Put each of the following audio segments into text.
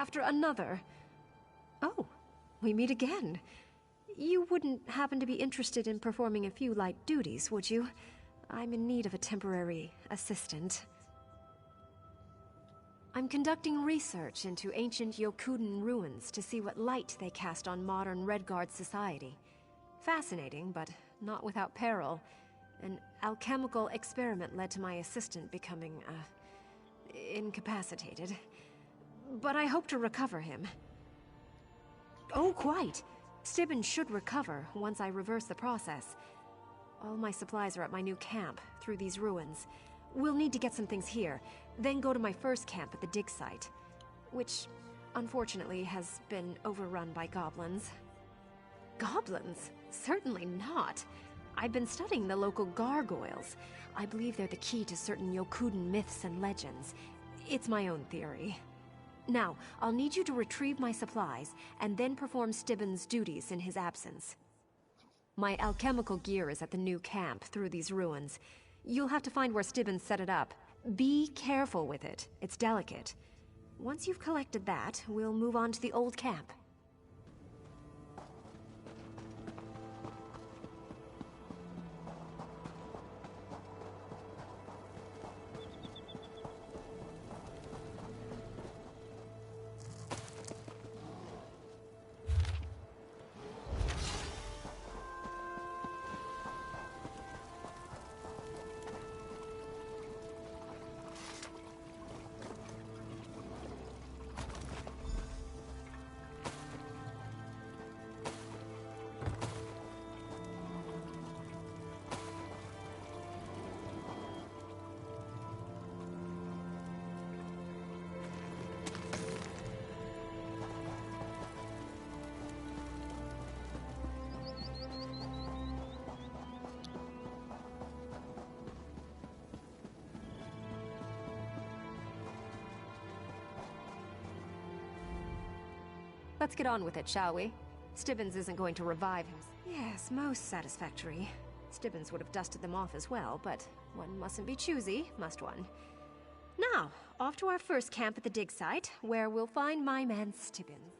after another. Oh, we meet again. You wouldn't happen to be interested in performing a few light duties, would you? I'm in need of a temporary assistant. I'm conducting research into ancient Yokuden ruins to see what light they cast on modern Redguard society. Fascinating, but not without peril. An alchemical experiment led to my assistant becoming, incapacitated. But I hope to recover him. Oh, quite. Stibbons should recover once I reverse the process. All my supplies are at my new camp, through these ruins. We'll need to get some things here, then go to my first camp at the dig site, which, unfortunately, has been overrun by goblins. Goblins? Certainly not. I've been studying the local gargoyles. I believe they're the key to certain Yokuden myths and legends. It's my own theory. Now, I'll need you to retrieve my supplies, and then perform Stibbons' duties in his absence. My alchemical gear is at the new camp through these ruins. You'll have to find where Stibbons set it up. Be careful with it. It's delicate. Once you've collected that, we'll move on to the old camp. Let's get on with it, shall we? Stibbons isn't going to revive him. Yes, most satisfactory. Stibbons would have dusted them off as well, but one mustn't be choosy, must one? Now, off to our first camp at the dig site, where we'll find my man Stibbons.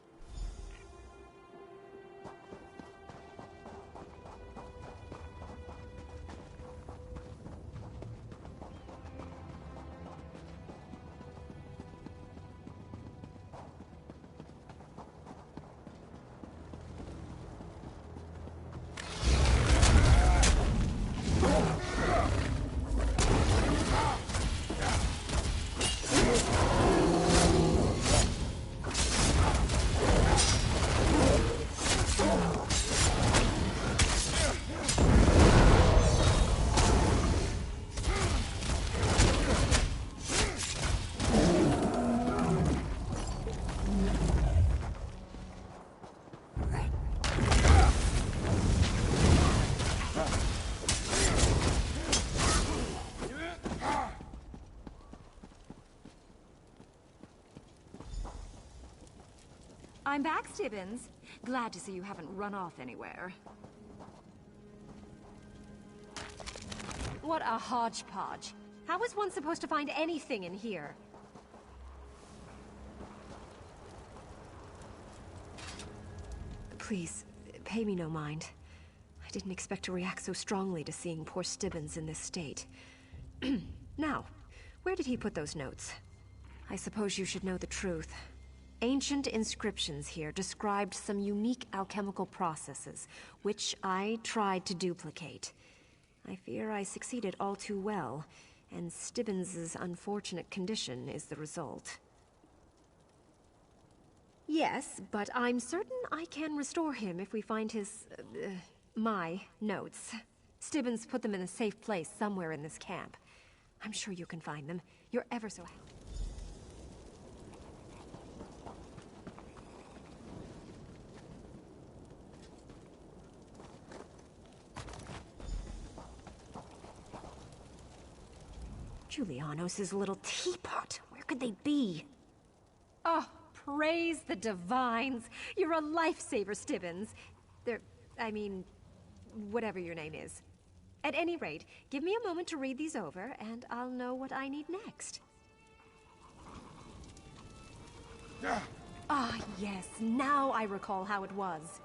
I'm back, Stibbons. Glad to see you haven't run off anywhere. What a hodgepodge. How is one supposed to find anything in here? Please, pay me no mind. I didn't expect to react so strongly to seeing poor Stibbons in this state. Now, where did he put those notes? I suppose you should know the truth. Ancient inscriptions here described some unique alchemical processes, which I tried to duplicate. I fear I succeeded all too well, and Stibbons' unfortunate condition is the result. Yes, but I'm certain I can restore him if we find his, my notes. Stibbons put them in a safe place somewhere in this camp. I'm sure you can find them. You're ever so happy. Julianos' little teapot. Where could they be? Oh, praise the divines. You're a lifesaver, Stibbons. Whatever your name is. At any rate, give me a moment to read these over, and I'll know what I need next. yes, now I recall how it was.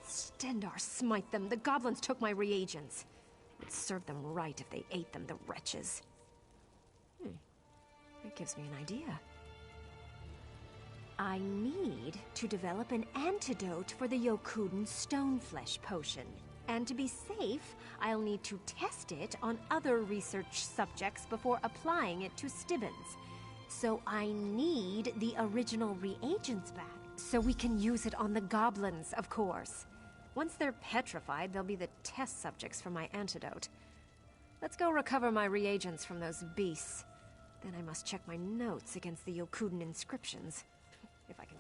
Stendar smite them, the goblins took my reagents. It would serve them right if they ate them, the wretches. That gives me an idea. I need to develop an antidote for the Yokuden Stoneflesh potion. And to be safe, I'll need to test it on other research subjects before applying it to Stibbons. So I need the original reagents back, so we can use it on the goblins, of course. Once they're petrified, they'll be the test subjects for my antidote. Let's go recover my reagents from those beasts. Then I must check my notes against the Yokuden inscriptions. If I can...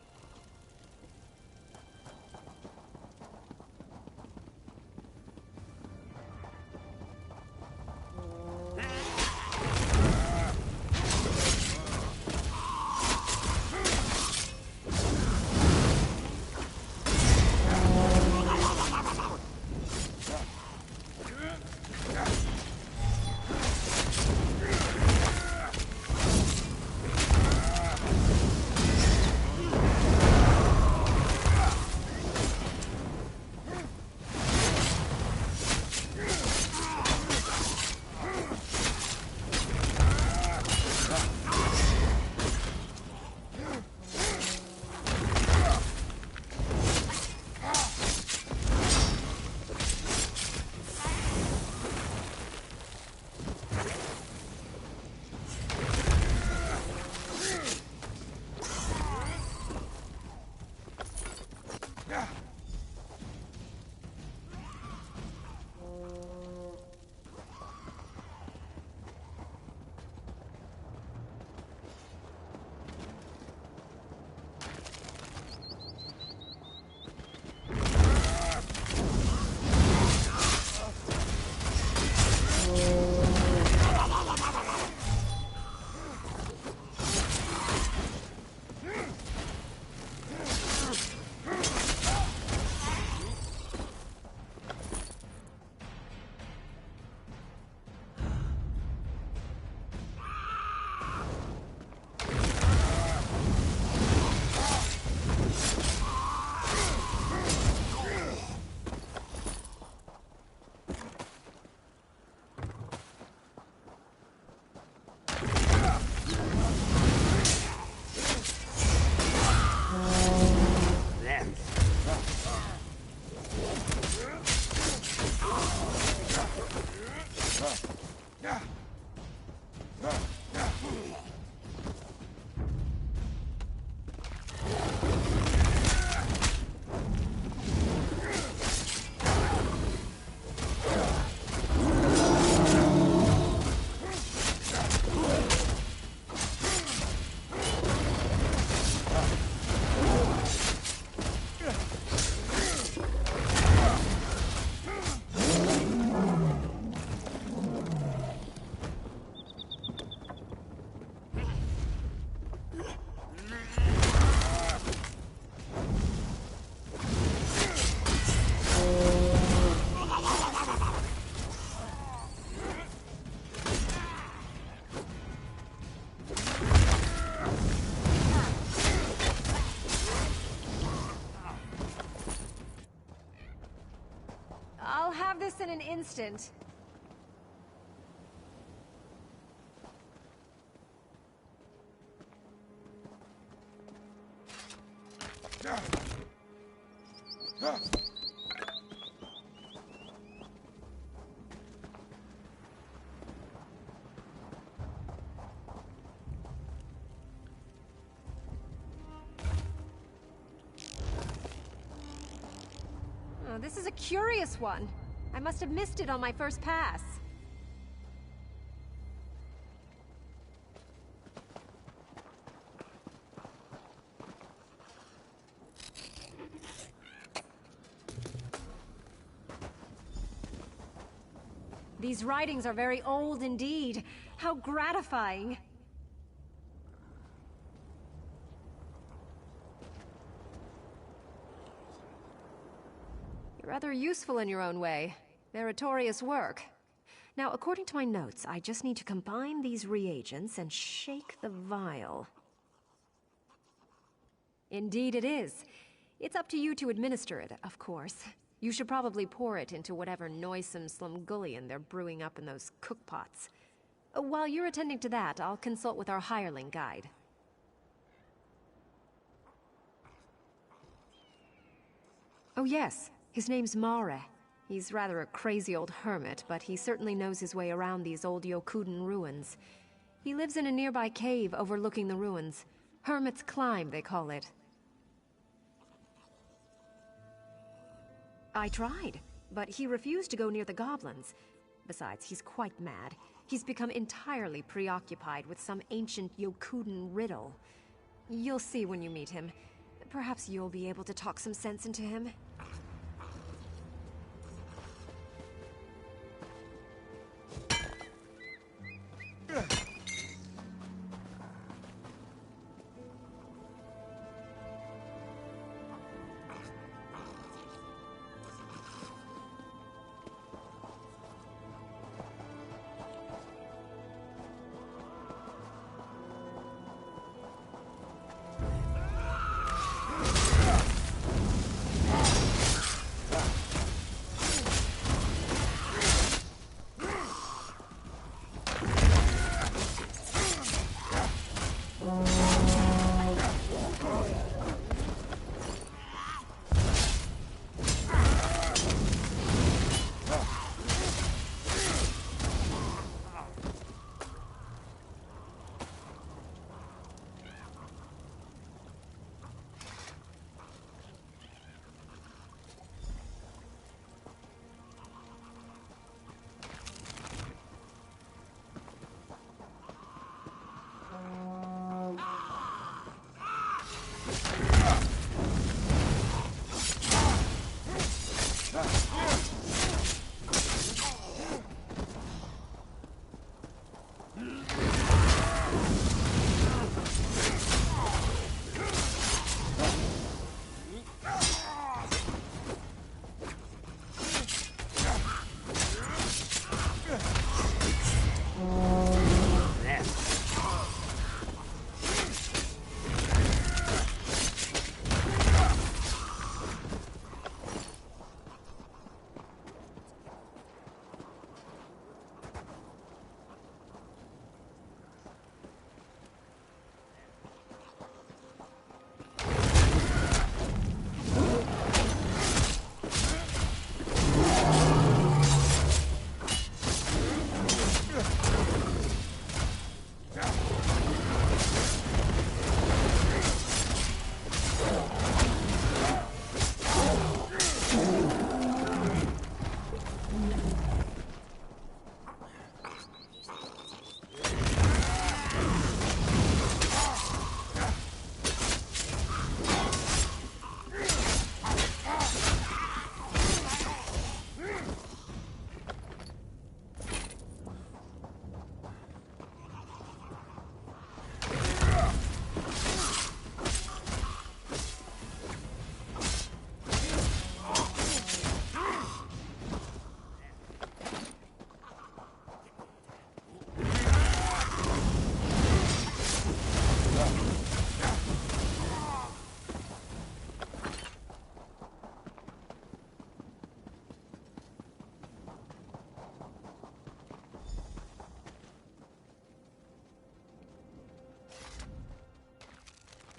This in an instant. Oh, this is a curious one. I must have missed it on my first pass. These writings are very old indeed. How gratifying. You're rather useful in your own way. Meritorious work. Now, according to my notes, I just need to combine these reagents and shake the vial. Indeed it is. It's up to you to administer it, of course. You should probably pour it into whatever noisome slumgullion they're brewing up in those cookpots. While you're attending to that, I'll consult with our hireling guide. Oh yes, his name's Mare. He's rather a crazy old hermit, but he certainly knows his way around these old Yokuden ruins. He lives in a nearby cave overlooking the ruins. Hermit's Climb, they call it. I tried, but he refused to go near the goblins. Besides, he's quite mad. He's become entirely preoccupied with some ancient Yokuden riddle. You'll see when you meet him. Perhaps you'll be able to talk some sense into him.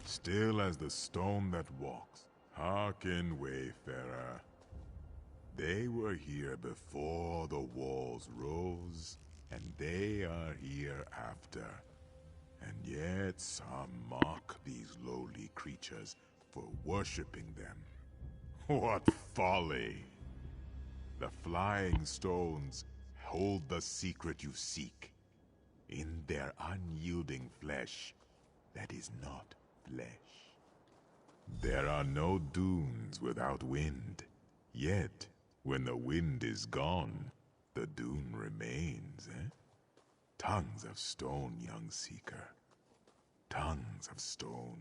Still as the stone that walks, hearken, wayfarer. They were here before the walls rose, and they are here after. And yet some mock these lowly creatures for worshipping them. What folly! The flying stones hold the secret you seek. In their unyielding flesh, that is not flesh. There are no dunes without wind. Yet, when the wind is gone, the dune remains, eh? Tongues of stone, young seeker. Tongues of stone.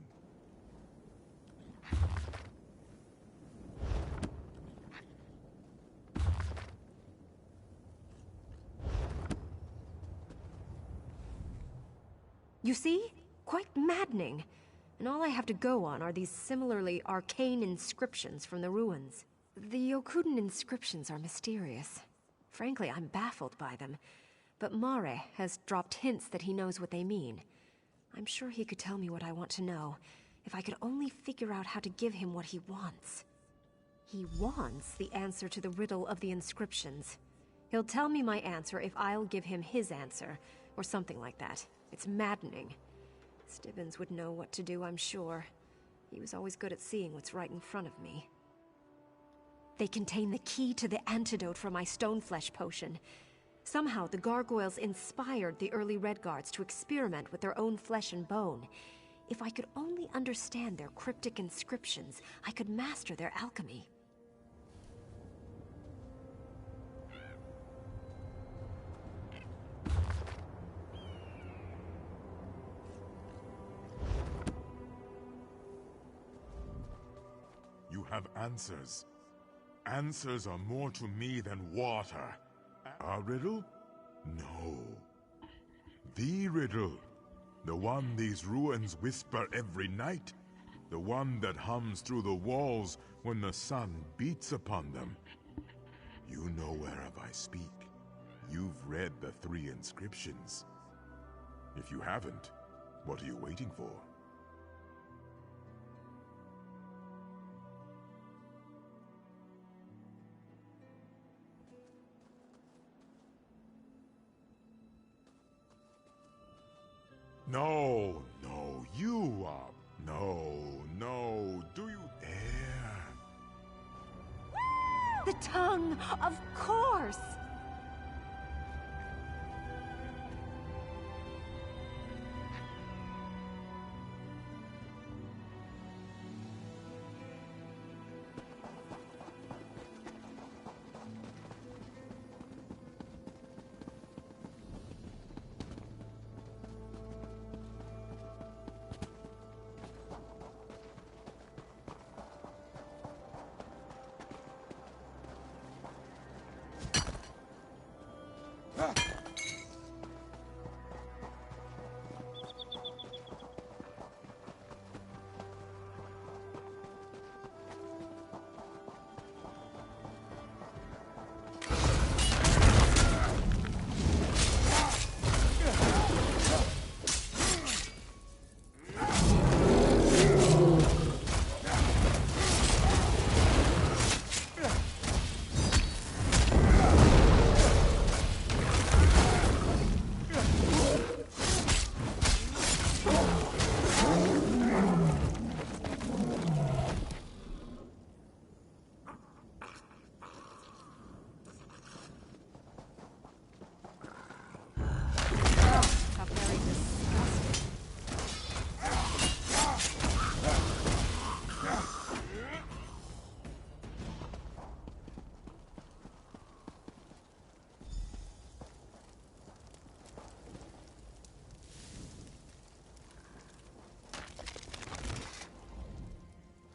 You see? Quite maddening. And all I have to go on are these similarly arcane inscriptions from the ruins. The Yokudan inscriptions are mysterious. Frankly, I'm baffled by them. But Mare has dropped hints that he knows what they mean. I'm sure he could tell me what I want to know, if I could only figure out how to give him what he wants. He wants the answer to the riddle of the inscriptions. He'll tell me my answer if I'll give him his answer, or something like that. It's maddening. Stibbins would know what to do, I'm sure. He was always good at seeing what's right in front of me. They contain the key to the antidote for my Stoneflesh potion. Somehow, the gargoyles inspired the early Redguards to experiment with their own flesh and bone. If I could only understand their cryptic inscriptions, I could master their alchemy. You have answers. Answers are more to me than water. A riddle? No. The riddle. The one these ruins whisper every night. The one that hums through the walls when the sun beats upon them. You know whereof I speak. You've read the 3 inscriptions. If you haven't, what are you waiting for? No, you are... No, do you dare? The tongue, of course!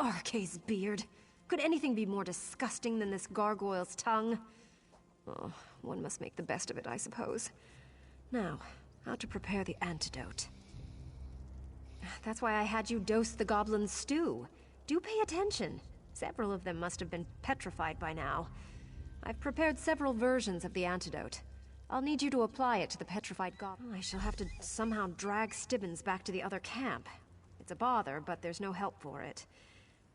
Arkay's beard. Could anything be more disgusting than this gargoyle's tongue? Oh, one must make the best of it, I suppose. Now, how to prepare the antidote. That's why I had you dose the goblin's stew. Do pay attention. Several of them must have been petrified by now. I've prepared several versions of the antidote. I'll need you to apply it to the petrified goblin. I shall have to somehow drag Stibbins back to the other camp. It's a bother, but there's no help for it.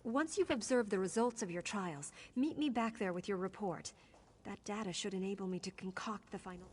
Once you've observed the results of your trials, meet me back there with your report. That data should enable me to concoct the final...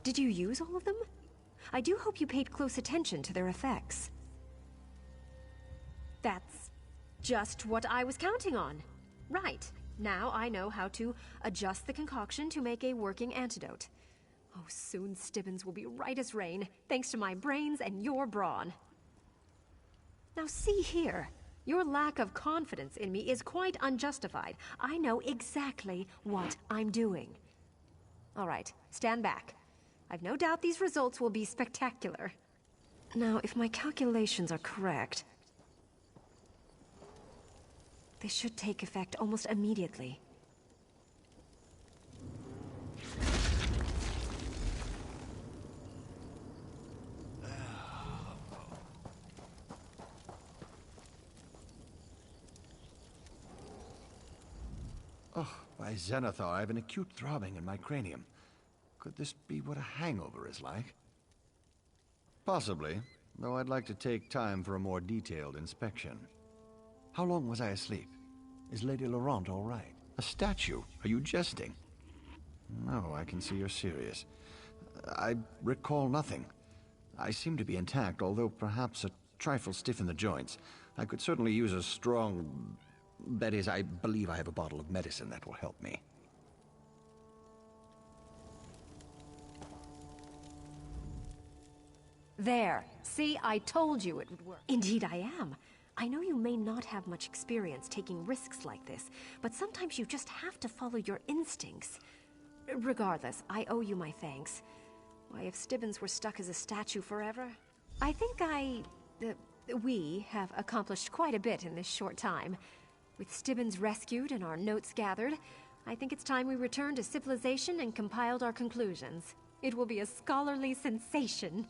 Did you use all of them? I do hope you paid close attention to their effects. That's just what I was counting on. Right. Now I know how to adjust the concoction to make a working antidote. Oh, soon Stibbins will be right as rain, thanks to my brains and your brawn. Now see here. Your lack of confidence in me is quite unjustified. I know exactly what I'm doing. All right, stand back. I've no doubt these results will be spectacular. Now, if my calculations are correct, they should take effect almost immediately. Oh, by Xanathar, I have an acute throbbing in my cranium. Could this be what a hangover is like? Possibly, though I'd like to take time for a more detailed inspection. How long was I asleep? Is Lady Laurent all right? A statue? Are you jesting? No, I can see you're serious. I recall nothing. I seem to be intact, although perhaps a trifle stiff in the joints. I could certainly use a strong... That is, I believe I have a bottle of medicine that will help me. There. See, I told you it would work. Indeed I am. I know you may not have much experience taking risks like this, but sometimes you just have to follow your instincts. Regardless, I owe you my thanks. Why, if Stibbins were stuck as a statue forever... I think we have accomplished quite a bit in this short time. With Stibbins rescued and our notes gathered, I think it's time we returned to civilization and compiled our conclusions. It will be a scholarly sensation.